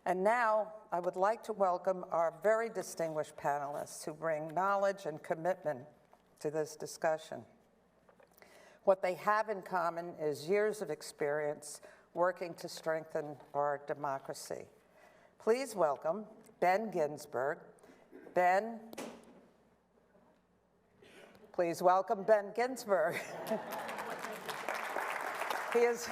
And now I would like to welcome our very distinguished panelists who bring knowledge and commitment to this discussion. What they have in common is years of experience working to strengthen our democracy. Please welcome Ben Ginsberg. Ben, please welcome Ben Ginsberg. He is,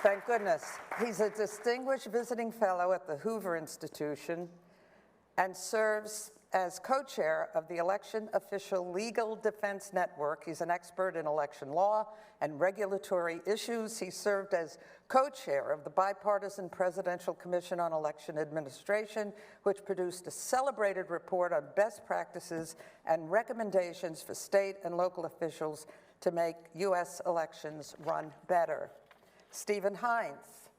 thank goodness, he's a distinguished visiting fellow at the Hoover Institution and serves as co-chair of the Election Official Legal Defense Network. He's an expert in election law and regulatory issues. He served as co-chair of the Bipartisan Presidential Commission on Election Administration, which produced a celebrated report on best practices and recommendations for state and local officials to make U.S. elections run better. Stephen Heintz.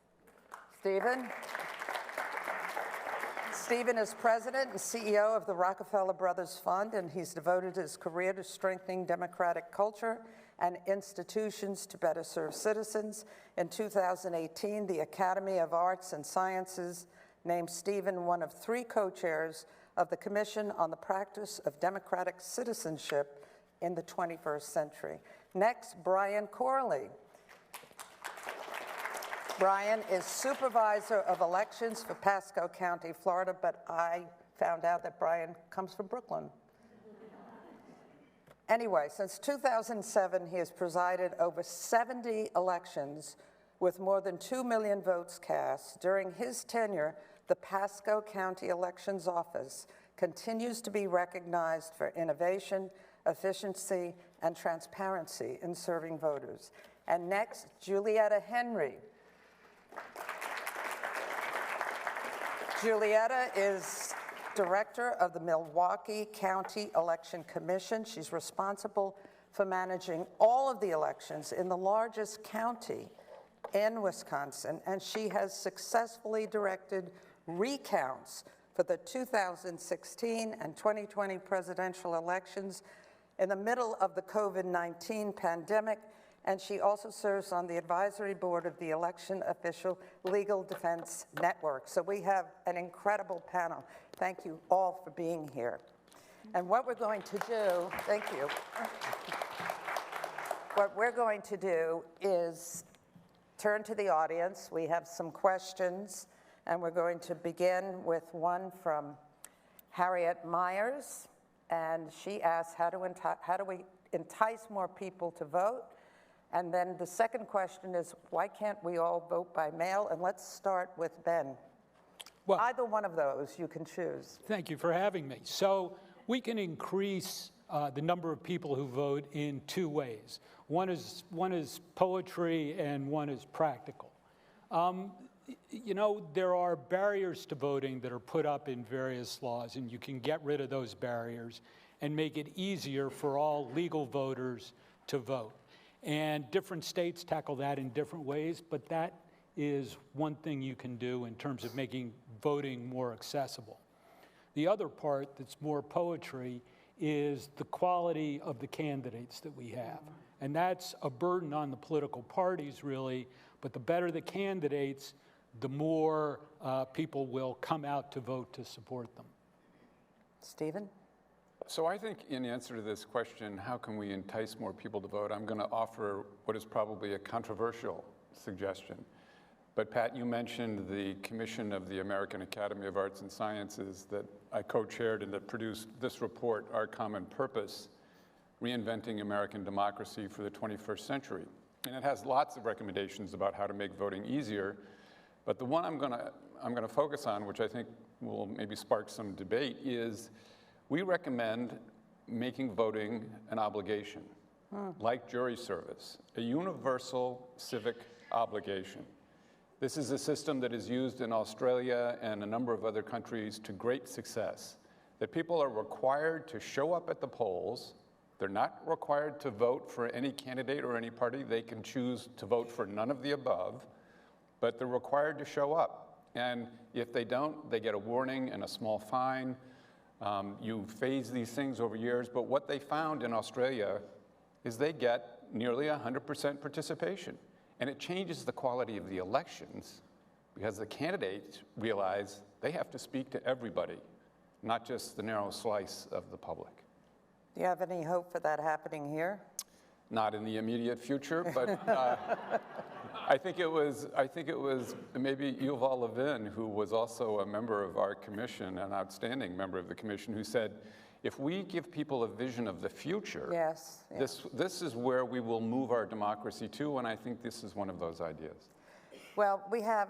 Stephen is president and CEO of the Rockefeller Brothers Fund, and he's devoted his career to strengthening democratic culture and institutions to better serve citizens. In 2018, the Academy of Arts and Sciences named Stephen one of 3 co-chairs of the Commission on the Practice of Democratic Citizenship in the 21st century. Next, Brian Corley. Brian is Supervisor of Elections for Pasco County, Florida, but I found out that Brian comes from Brooklyn. Anyway, since 2007, he has presided over 70 elections with more than 2 million votes cast. During his tenure, the Pasco County Elections Office continues to be recognized for innovation, efficiency, and transparency in serving voters. And next, Julietta Henry. Julietta is director of the Milwaukee County Election Commission. She's responsible for managing all of the elections in the largest county in Wisconsin, and she has successfully directed recounts for the 2016 and 2020 presidential elections in the middle of the COVID-19 pandemic, and she also serves on the advisory board of the Election Official Legal Defense Network. So we have an incredible panel. Thank you all for being here. And what we're going to do, thank you. What we're going to do is turn to the audience. We have some questions, and we're going to begin with one from Harriet Myers, and she asks, how do we entice more people to vote? And then the second question is, why can't we all vote by mail? And let's start with Ben. Well, either one of those you can choose. Thank you for having me. So we can increase the number of people who vote in 2 ways. One is poetry and one is practical. You know, there are barriers to voting that are put up in various laws, and you can get rid of those barriers and make it easier for all legal voters to vote. And different states tackle that in different ways, but that is one thing you can do in terms of making voting more accessible. The other part that's more poetry is the quality of the candidates that we have. And that's a burden on the political parties, really, but the better the candidates, the more people will come out to vote to support them. Stephen? So I think in answer to this question, how can we entice more people to vote, I'm going to offer what is probably a controversial suggestion. But Pat, you mentioned the Commission of the American Academy of Arts and Sciences that I co-chaired and that produced this report, Our Common Purpose, Reinventing American Democracy for the 21st Century. And it has lots of recommendations about how to make voting easier. But the one I'm going to focus on, which I think will maybe spark some debate, is we recommend making voting an obligation, like jury service, a universal civic obligation. This is a system that is used in Australia and a number of other countries to great success, that people are required to show up at the polls. They're not required to vote for any candidate or any party. They can choose to vote for none of the above, but they're required to show up. And if they don't, they get a warning and a small fine. You phase these things over years, but what they found in Australia is they get nearly 100% participation. And it changes the quality of the elections because the candidates realize they have to speak to everybody, not just the narrow slice of the public. Do you have any hope for that happening here? Not in the immediate future, but I think it was maybe Yuval Levin, who was also a member of our commission, an outstanding member of the commission, who said, if we give people a vision of the future, Yes. this is where we will move our democracy to, and I think this is one of those ideas. Well, we have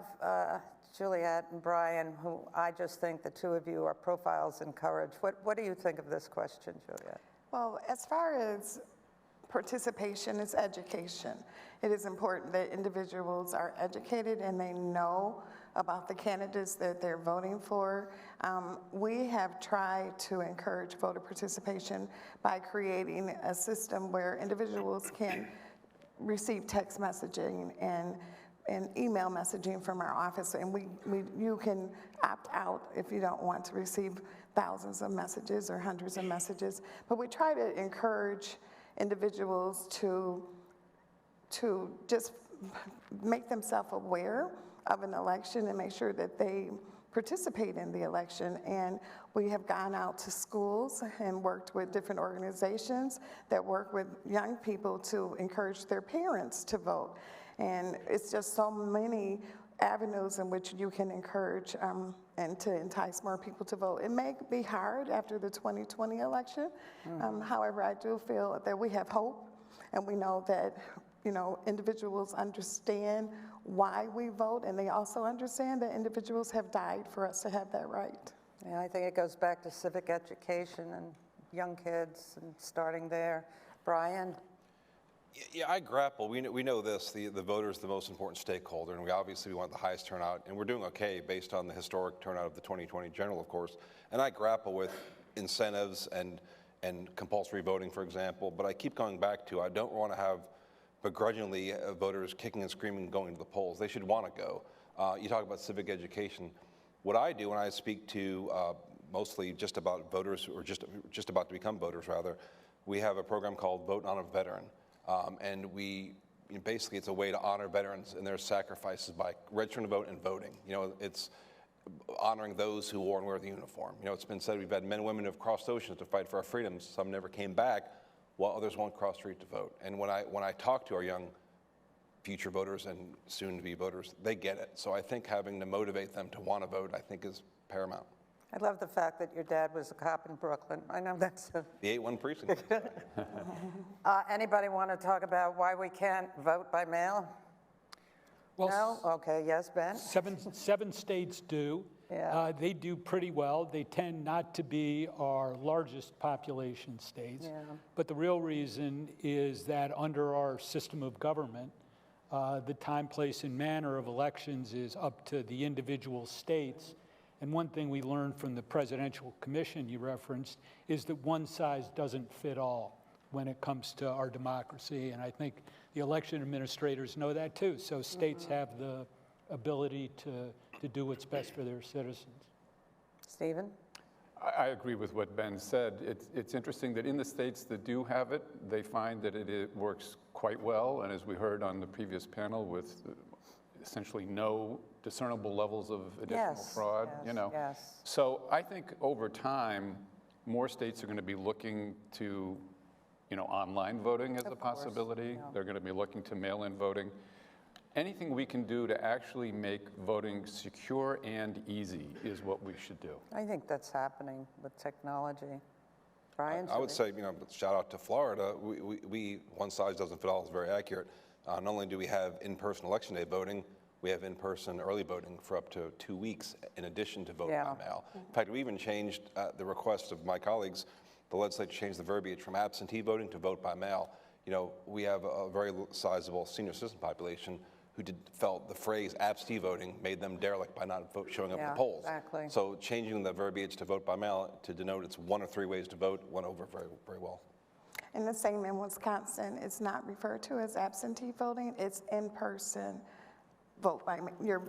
Juliette and Brian, who I just think the two of you are profiles in courage. What do you think of this question, Juliette? Well, as far as participation is education. It is important that individuals are educated and they know about the candidates that they're voting for. We have tried to encourage voter participation by creating a system where individuals can receive text messaging and email messaging from our office, and you can opt out if you don't want to receive thousands of messages or hundreds of messages. But we try to encourage individuals to just make themselves aware of an election and make sure that they participate in the election. And we have gone out to schools and worked with different organizations that work with young people to encourage their parents to vote. And it's just so many avenues in which you can encourage and to entice more people to vote. It may be hard after the 2020 election. However, I do feel that we have hope, and we know that individuals understand why we vote, and they also understand that individuals have died for us to have that right. Yeah, I think it goes back to civic education and young kids and starting there. Brian? Yeah, I grapple. We know this. The voter is the most important stakeholder, and we obviously want the highest turnout, and we're doing okay based on the historic turnout of the 2020 general, of course. And I grapple with incentives and compulsory voting, for example. But I keep going back to I don't want to have begrudgingly voters kicking and screaming going to the polls. They should want to go. You talk about civic education. What I do when I speak to mostly just about voters, or just about to become voters, rather, we have a program called Vote on a Veteran. And basically it's a way to honor veterans and their sacrifices by registering to vote and voting. It's honoring those who wore and wear the uniform. It's been said we've had men and women who have crossed oceans to fight for our freedoms. Some never came back, while others won't cross street to vote. And when I talk to our young future voters and soon-to-be voters, they get it. So I think having to motivate them to want to vote, I think, is paramount. I love the fact that your dad was a cop in Brooklyn. I know that's The 8-1 precinct. Anybody want to talk about why we can't vote by mail? Well, No? Okay, yes, Ben? seven states do. Yeah. They do pretty well. They tend not to be our largest population states. Yeah. But the real reason is that under our system of government, the time, place, and manner of elections is up to the individual states. And one thing we learned from the Presidential Commission you referenced is that one size doesn't fit all when it comes to our democracy. And I think the election administrators know that too. So states have the ability to do what's best for their citizens. Stephen? I agree with what Ben said. It's interesting that in the states that do have it, they find that it works quite well. And as we heard on the previous panel, with essentially no discernible levels of additional fraud, Yes. So I think over time, more states are going to be looking to, online voting as a possibility. Yeah. They're going to be looking to mail-in voting. Anything we can do to actually make voting secure and easy is what we should do. I think that's happening with technology. Brian? I would say, shout out to Florida. We one size doesn't fit all is very accurate. Not only do we have in-person election day voting, we have in-person early voting for up to 2 weeks in addition to vote by mail. In fact, we even changed the request of my colleagues. The legislature changed the verbiage from absentee voting to vote by mail. We have a very sizable senior citizen population who felt the phrase absentee voting made them derelict by not showing up at the polls. Exactly. So changing the verbiage to vote by mail to denote it's 1 or 3 ways to vote went over very, very well. And the same in Wisconsin, it's not referred to as absentee voting, it's in-person vote. You're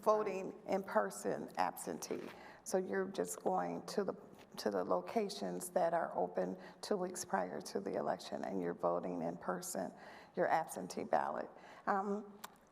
voting in person absentee. So you're just going to the locations that are open 2 weeks prior to the election, and you're voting in person, your absentee ballot.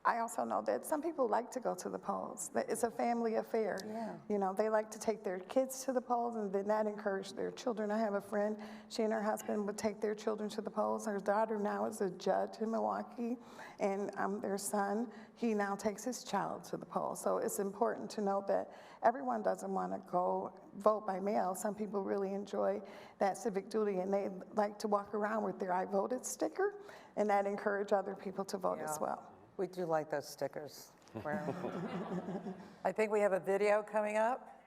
I also know that some people like to go to the polls. That it's a family affair. Yeah. You know, they like to take their kids to the polls, and then that encouraged their children. I have a friend, she and her husband would take their children to the polls. Her daughter now is a judge in Milwaukee, and their son, he now takes his child to the polls. So it's important to note that everyone doesn't want to go vote by mail. Some people really enjoy that civic duty, and they like to walk around with their I voted sticker, and that encourage other people to vote as well. We do like those stickers. I think we have a video coming up.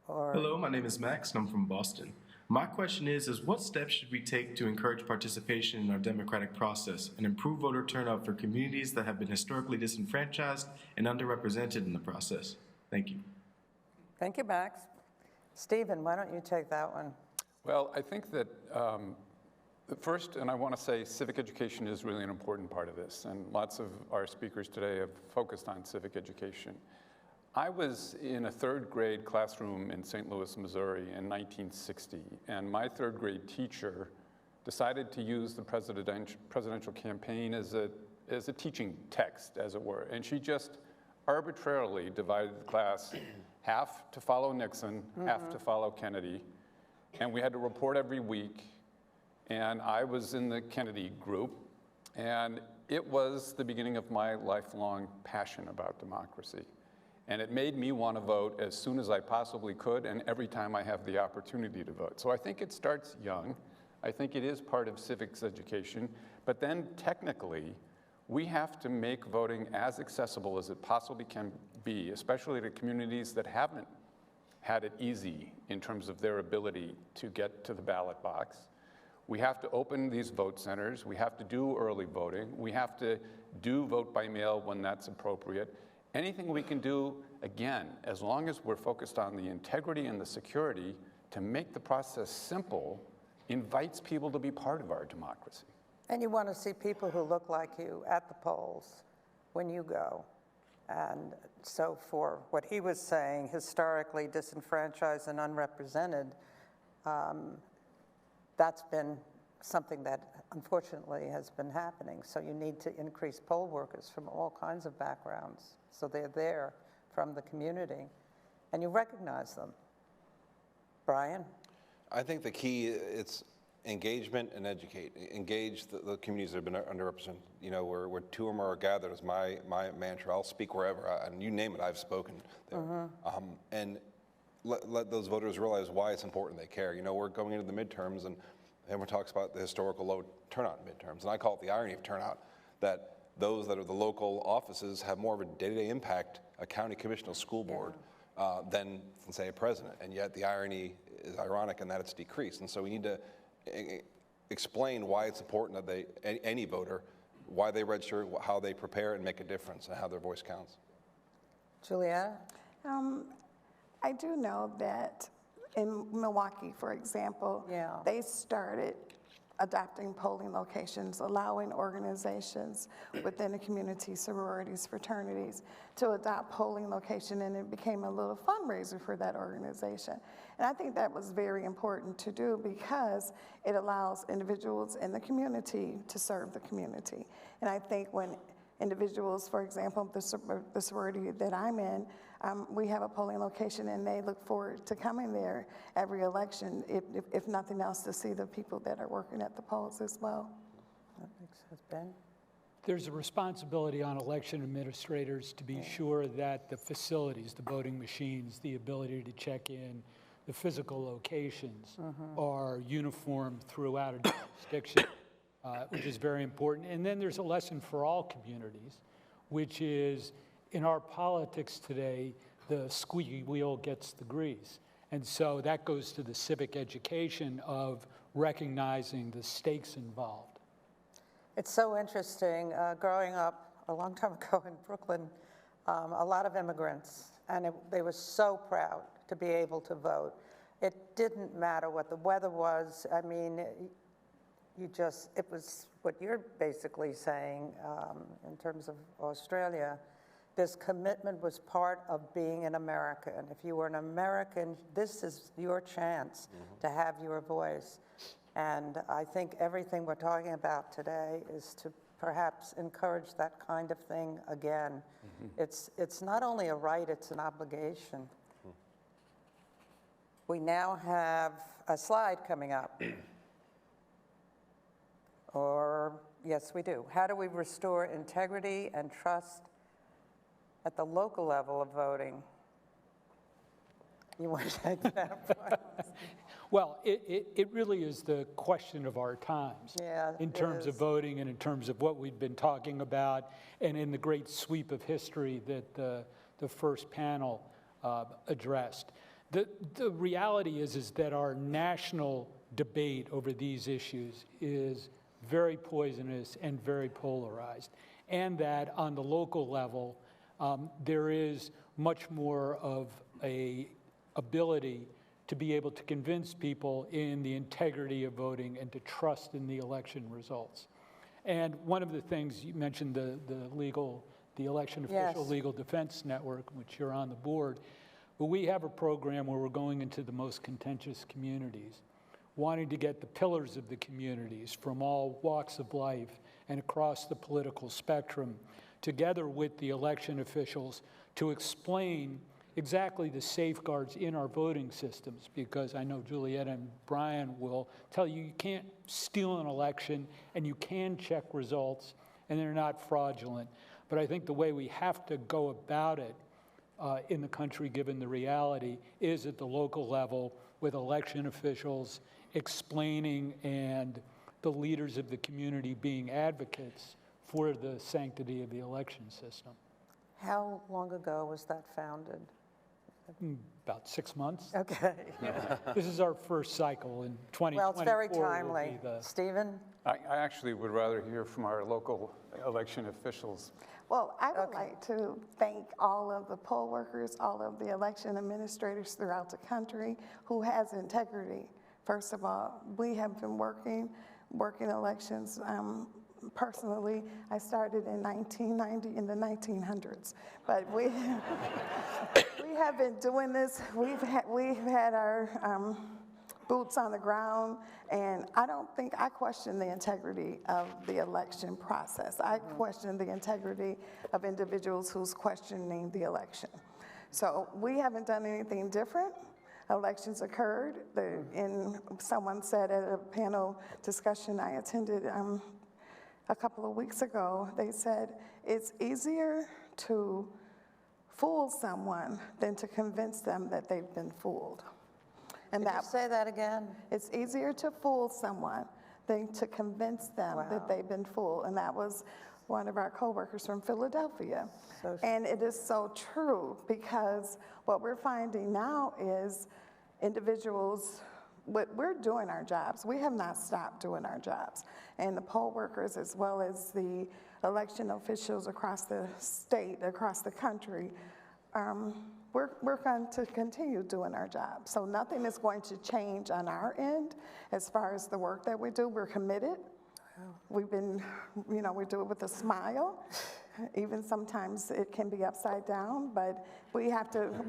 Hello, my name is Max, and I'm from Boston. My question is what steps should we take to encourage participation in our democratic process and improve voter turnout for communities that have been historically disenfranchised and underrepresented in the process? Thank you. Thank you, Max. Stephen, why don't you take that one? Well, I think that first, and I want to say civic education is really an important part of this, and lots of our speakers today have focused on civic education. I was in a third grade classroom in St. Louis, Missouri in 1960, and my third grade teacher decided to use the presidential campaign as a teaching text, as it were, and she just arbitrarily divided the class half to follow Nixon, half to follow Kennedy, and we had to report every week. And I was in the Kennedy group, and it was the beginning of my lifelong passion about democracy. And it made me want to vote as soon as I possibly could, and every time I have the opportunity to vote. So I think it starts young. I think it is part of civics education. But then technically, we have to make voting as accessible as it possibly can be, especially to communities that haven't had it easy in terms of their ability to get to the ballot box. We have to open these vote centers. We have to do early voting. We have to do vote by mail when that's appropriate. Anything we can do, again, as long as we're focused on the integrity and the security to make the process simple, invites people to be part of our democracy. And you want to see people who look like you at the polls when you go. And so for what he was saying, historically disenfranchised and unrepresented, that's been something that unfortunately has been happening. So you need to increase poll workers from all kinds of backgrounds. So they're there from the community and you recognize them. Brian? I think the key, it's engagement and educate. Engage the communities that have been underrepresented. You know, where two or more are gathered is my mantra. I'll speak wherever, and you name it, I've spoken there. And let those voters realize why it's important they care. You know, we're going into the midterms, and everyone talks about the historical low turnout in midterms, and I call it the irony of turnout, that those that are the local offices have more of a day-to-day impact, a county commission, a school board, than, say, a president. And yet the irony is ironic in that it's decreased. And so we need to explain why it's important that any voter, why they register, how they prepare and make a difference, and how their voice counts. Julietta? I do know that in Milwaukee, for example, they started adopting polling locations, allowing organizations within the community, sororities, fraternities, to adopt polling location, and it became a little fundraiser for that organization. And I think that was very important to do because it allows individuals in the community to serve the community. And I think when individuals, for example, the sorority that I'm in, we have a polling location and they look forward to coming there every election, if nothing else, to see the people that are working at the polls as well. That makes sense. Ben? There's a responsibility on election administrators to be sure that the facilities, the voting machines, the ability to check in, the physical locations are uniform throughout a jurisdiction, which is very important. And then there's a lesson for all communities, which is in our politics today, the squeaky wheel gets the grease. And so that goes to the civic education of recognizing the stakes involved. It's so interesting. Growing up a long time ago in Brooklyn, a lot of immigrants, and they were so proud to be able to vote. It didn't matter what the weather was. I mean, it was what you're basically saying in terms of Australia. This commitment was part of being an American. If you were an American, this is your chance to have your voice. And I think everything we're talking about today is to perhaps encourage that kind of thing again. It's not only a right, it's an obligation. We now have a slide coming up. Or, yes, we do. How do we restore integrity and trust at the local level of voting? You want to take that one? Well, it really is the question of our times. Yeah, in it terms of is. voting and in terms of what we've been talking about and in the great sweep of history that the first panel addressed. The reality is that our national debate over these issues is very poisonous and very polarized, and that on the local level, there is much more of a ability to be able to convince people in the integrity of voting and to trust in the election results. And one of the things you mentioned, the election official Yes. legal defense network, which you're on the board. Well, we have a program where we're going into the most contentious communities, wanting to get the pillars of the communities from all walks of life and across the political spectrum, together with the election officials, to explain exactly the safeguards in our voting systems, because I know Julietta and Brian will tell you you can't steal an election and you can check results and they're not fraudulent. But I think the way we have to go about it in the country, given the reality, is at the local level with election officials explaining and the leaders of the community being advocates for the sanctity of the election system. How long ago was that founded? About 6 months. Okay. This is our first cycle in 2024. Well, it's very will be timely. Stephen? I actually would rather hear from our local election officials. Well, I would like to thank all of the poll workers, all of the election administrators throughout the country who has integrity. First of all, we have been working elections. Personally, I started in 1990 in the 1900s, but we have been doing this. We've had our boots on the ground, and I don't think I question the integrity of the election process. I question the integrity of individuals who's questioning the election. So we haven't done anything different. Elections occurred. Someone said at a panel discussion I attended a couple of weeks ago, they said it's easier to fool someone than to convince them that they've been fooled. And Could you say that again? it's easier to fool someone than to convince them that they've been fooled. And that was one of our coworkers from Philadelphia. And it is so true, because what we're finding now is individuals, we're doing our jobs. We have not stopped doing our jobs. And the poll workers, as well as the election officials across the state, across the country, we're going to continue doing our job. So nothing is going to change on our end as far as the work that we do. We're committed. We've been, we do it with a smile. Even sometimes it can be upside down, but we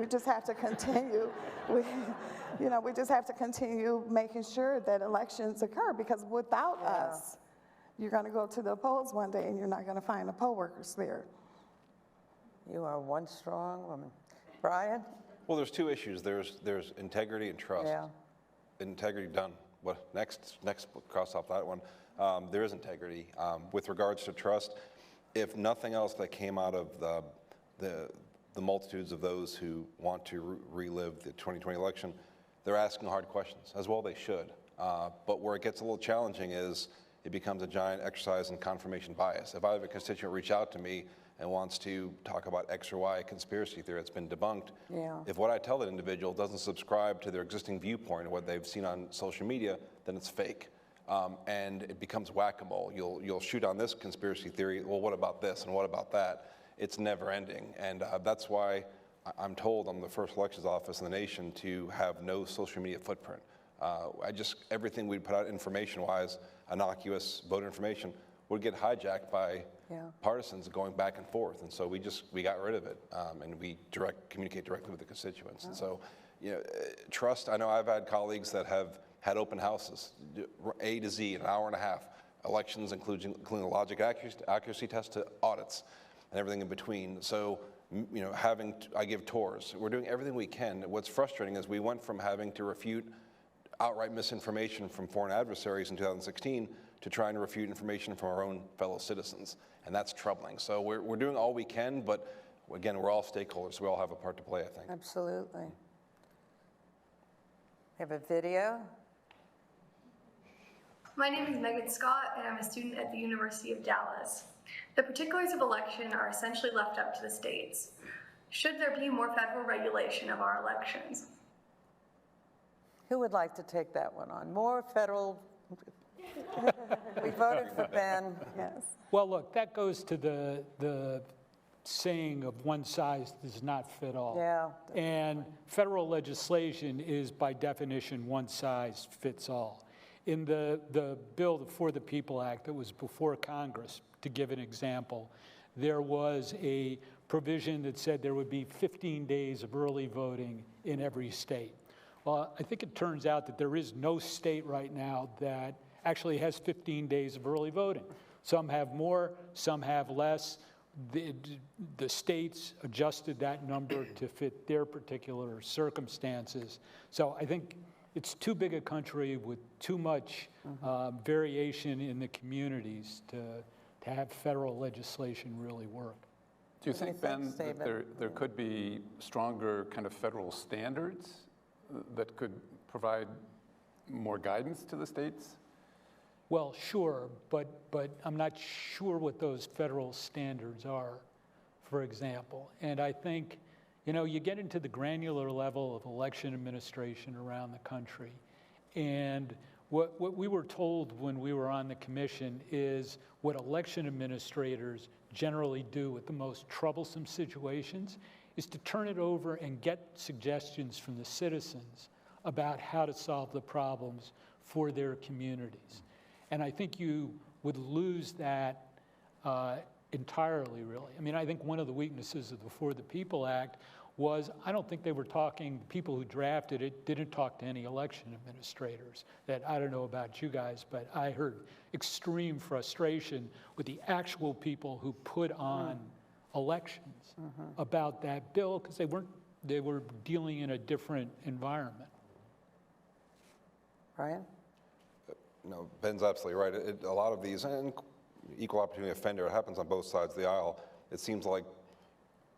just have to continue. We just have to continue making sure that elections occur, because without us, you're going to go to the polls one day and you're not going to find the poll workers there. You are one strong woman. Brian? Well, there's two issues. There's integrity and trust. Yeah. Integrity done. What next? Cross off that one. There is integrity. With regards to trust, if nothing else that came out of the multitudes of those who want to relive the 2020 election, they're asking hard questions, as well they should. But where it gets a little challenging is it becomes a giant exercise in confirmation bias. If I have a constituent reach out to me and wants to talk about X or Y conspiracy theory that's been debunked, if what I tell that individual doesn't subscribe to their existing viewpoint or what they've seen on social media, then it's fake. And it becomes whack-a-mole. You'll shoot on this conspiracy theory, well, what about this and what about that? It's never ending. And that's why I'm told I'm the first elections office in the nation to have no social media footprint. Everything we put out information-wise, innocuous voter information, would get hijacked by partisans going back and forth. And so we got rid of it, and we communicate directly with the constituents. And so, trust. I know I've had colleagues that have had open houses, A to Z, an hour and a half, elections, including the logic accuracy test, to audits and everything in between. So, you know, I give tours. We're doing everything we can. What's frustrating is we went from having to refute outright misinformation from foreign adversaries in 2016 to trying to refute information from our own fellow citizens, and that's troubling. So we're doing all we can, but again, we're all stakeholders, so we all have a part to play, I think. Absolutely. We have a video. My name is Megan Scott, and I'm a student at the University of Dallas. The particulars of election are essentially left up to the states. Should there be more federal regulation of our elections? Who would like to take that one on? More federal, we voted for Ben. Yes. Well, look, that goes to the saying of one size does not fit all. Yeah. And federal legislation is by definition one size fits all. In the bill, the For the People Act that was before Congress, to give an example, there was a provision that said there would be 15 days of early voting in every state. Well, I think it turns out that there is no state right now that actually has 15 days of early voting. Some have more, some have less. The states adjusted that number to fit their particular circumstances. So I think it's too big a country with too much variation in the communities to have federal legislation really work. Do you think, Ben, that there could be stronger kind of federal standards that could provide more guidance to the states? Well, sure, but I'm not sure what those federal standards are, for example. And I think, you know, you get into the granular level of election administration around the country, and what we were told when we were on the commission is what election administrators generally do with the most troublesome situations is to turn it over and get suggestions from the citizens about how to solve the problems for their communities. And I think you would lose that entirely, really. I mean, I think one of the weaknesses of the For the People Act was I don't think they were talking, the people who drafted it didn't talk to any election administrators. That I don't know about you guys, but I heard extreme frustration with the actual people who put on elections about that bill because they were dealing in a different environment. Brian? No, Ben's absolutely right. A lot of these, and equal opportunity offender, it happens on both sides of the aisle. It seems like,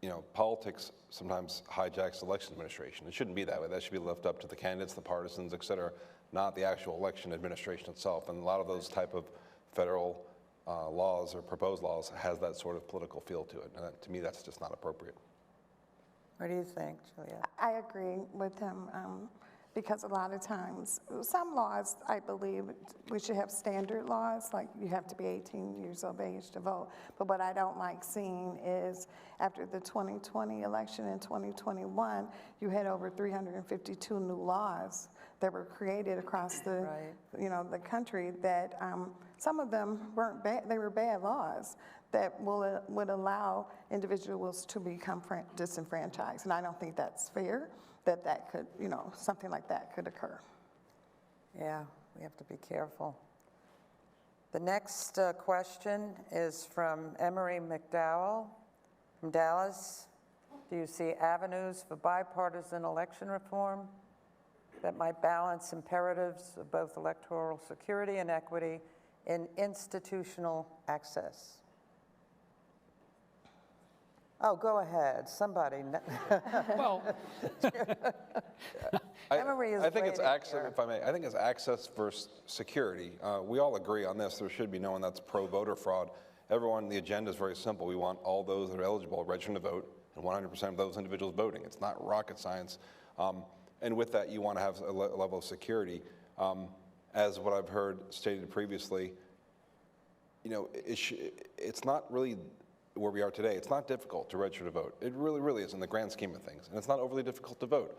you know, politics sometimes hijacks election administration. It shouldn't be that way. That should be left up to the candidates, the partisans, et cetera, not the actual election administration itself. And a lot of those type of federal laws or proposed laws has that sort of political feel to it. And that, to me, that's just not appropriate. What do you think, Julietta? I agree with him because a lot of times, some laws, I believe, we should have standard laws, like you have to be 18 years of age to vote. But what I don't like seeing is after the 2020 election in 2021, you had over 352 new laws that were created across the, you know, the country that some of them weren't bad, they were bad laws that would allow individuals to become disenfranchised. And I don't think that's fair, that could, you know, something like that could occur. Yeah, we have to be careful. The next question is from Emery McDowell from Dallas. Do you see avenues for bipartisan election reform that might balance imperatives of both electoral security and equity in institutional access? Oh, go ahead, somebody. Well, I think it's access, if I may, I think it's access versus security. We all agree on this. There should be no one that's pro-voter fraud. Everyone, the agenda is very simple. We want all those that are eligible registered to vote and 100% of those individuals voting. It's not rocket science. And with that, you want to have a level of security. As what I've heard stated previously, you know, it's not really where we are today. It's not difficult to register to vote. It really, really is in the grand scheme of things. And it's not overly difficult to vote.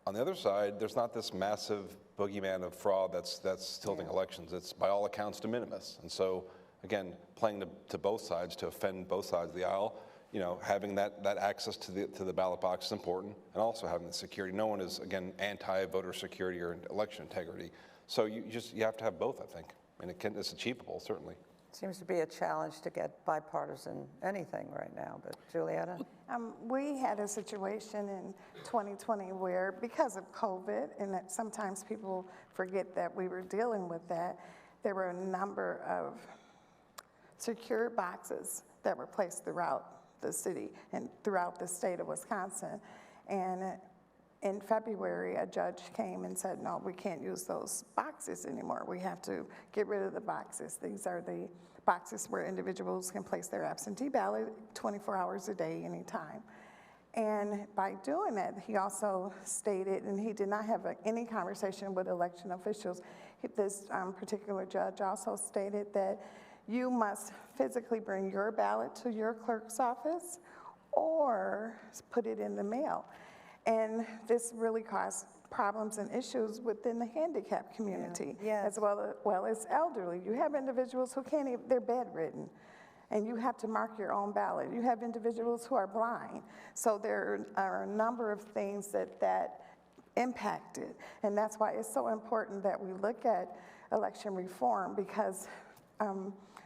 On the other side, there's not this massive boogeyman of fraud that's tilting elections. It's by all accounts de minimis. And so, again, playing to both sides, to offend both sides of the aisle, you know, having that access to the ballot box is important, and also having the security. No one is, again, anti-voter security or election integrity. So you have to have both, I think. and it's achievable, certainly. Seems to be a challenge to get bipartisan anything right now, but Julietta? We had a situation in 2020 where, because of COVID, and that sometimes people forget that we were dealing with that, there were a number of secure boxes that were placed throughout the city and throughout the state of Wisconsin. And in February, a judge came and said, no, we can't use those boxes anymore. We have to get rid of the boxes. These are the boxes where individuals can place their absentee ballot 24 hours a day, anytime. And by doing that, he also stated, and he did not have any conversation with election officials, this particular judge also stated that you must physically bring your ballot to your clerk's office or put it in the mail. And this really caused problems and issues within the handicapped community, as well as elderly. You have individuals who can't even, they're bedridden, and you have to mark your own ballot. You have individuals who are blind. So there are a number of things that impacted, and that's why it's so important that we look at election reform, because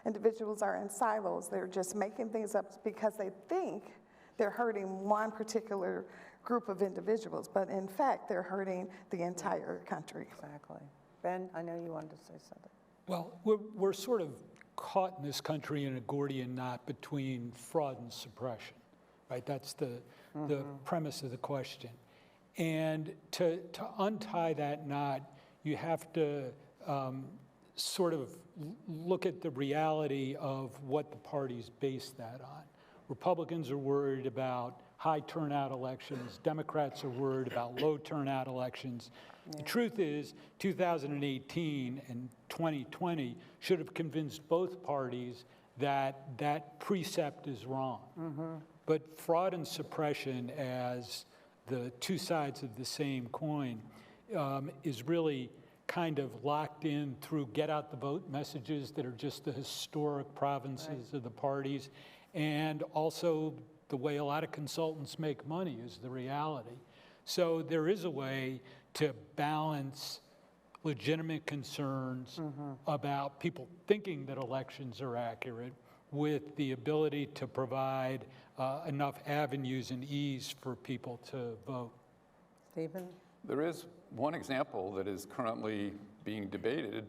individuals are in silos. They're just making things up because they think they're hurting one particular group of individuals, but in fact, they're hurting the entire country. Exactly. Ben, I know you wanted to say something. Well, we're sort of caught in this country in a Gordian knot between fraud and suppression, right? That's the premise of the question. And to untie that knot, you have to sort of look at the reality of what the parties base that on. Republicans are worried about high turnout elections. Democrats are worried about low turnout elections. Yeah. The truth is, 2018 and 2020 should have convinced both parties that that precept is wrong. But fraud and suppression, as the two sides of the same coin, is really kind of locked in through get out the vote messages that are just the historic provinces of the parties, and also the way a lot of consultants make money is the reality. So there is a way to balance legitimate concerns about people thinking that elections are accurate with the ability to provide enough avenues and ease for people to vote. Stephen? There is one example that is currently being debated,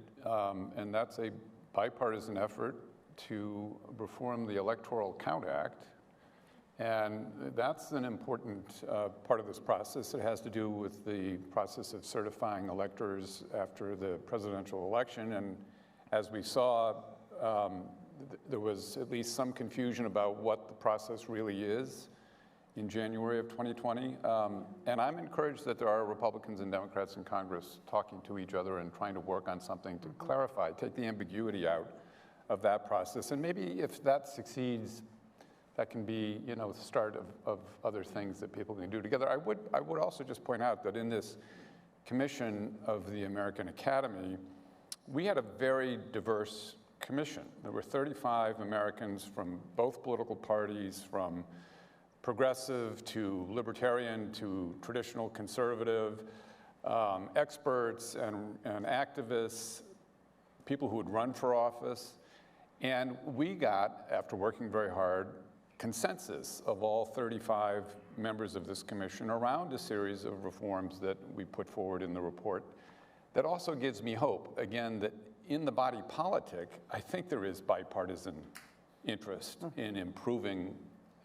and that's a bipartisan effort to reform the Electoral Count Act. And that's an important part of this process. It has to do with the process of certifying electors after the presidential election. And as we saw, there was at least some confusion about what the process really is in January of 2020. And I'm encouraged that there are Republicans and Democrats in Congress talking to each other and trying to work on something to clarify, take the ambiguity out of that process. And maybe if that succeeds, that can be, you know, the start of other things that people can do together. I would also just point out that in this commission of the American Academy, we had a very diverse commission. There were 35 Americans from both political parties, from progressive to libertarian to traditional conservative, experts and activists, people who would run for office. And we got, after working very hard, consensus of all 35 members of this commission around a series of reforms that we put forward in the report. That also gives me hope, again, that in the body politic, I think there is bipartisan interest in improving,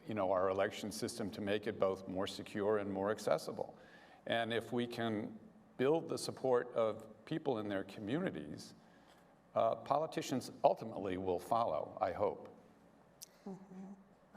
you know, our election system to make it both more secure and more accessible. And if we can build the support of people in their communities, politicians ultimately will follow, I hope.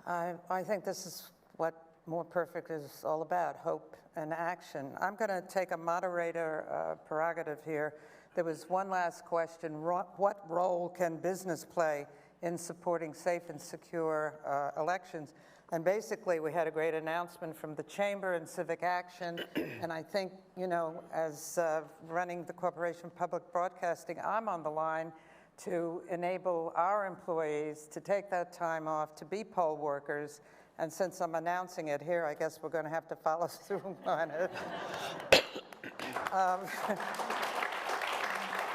I think this is what More Perfect is all about, hope and action. I'm going to take a moderator prerogative here. There was one last question. What role can business play in supporting safe and secure elections? And basically, we had a great announcement from the Chamber and Civic Action. And I think, you know, as running the Corporation of Public Broadcasting, I'm on the line to enable our employees to take that time off to be poll workers. And since I'm announcing it here, I guess we're going to have to follow through on it.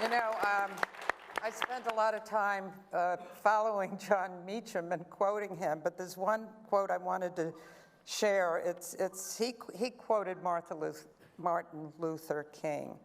You know, I spent a lot of time following John Meacham and quoting him, but there's one quote I wanted to share. He quoted Martin Luther King,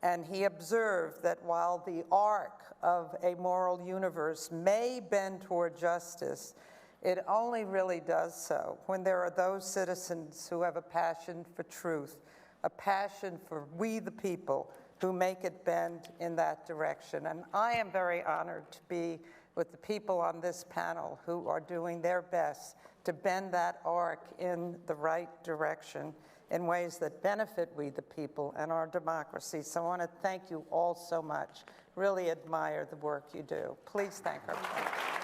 and he observed that while the arc of a moral universe may bend toward justice, it only really does so when there are those citizens who have a passion for truth, a passion for we the people, who make it bend in that direction. And I am very honored to be with the people on this panel who are doing their best to bend that arc in the right direction in ways that benefit we the people and our democracy. So I want to thank you all so much. Really admire the work you do. Please thank our panel.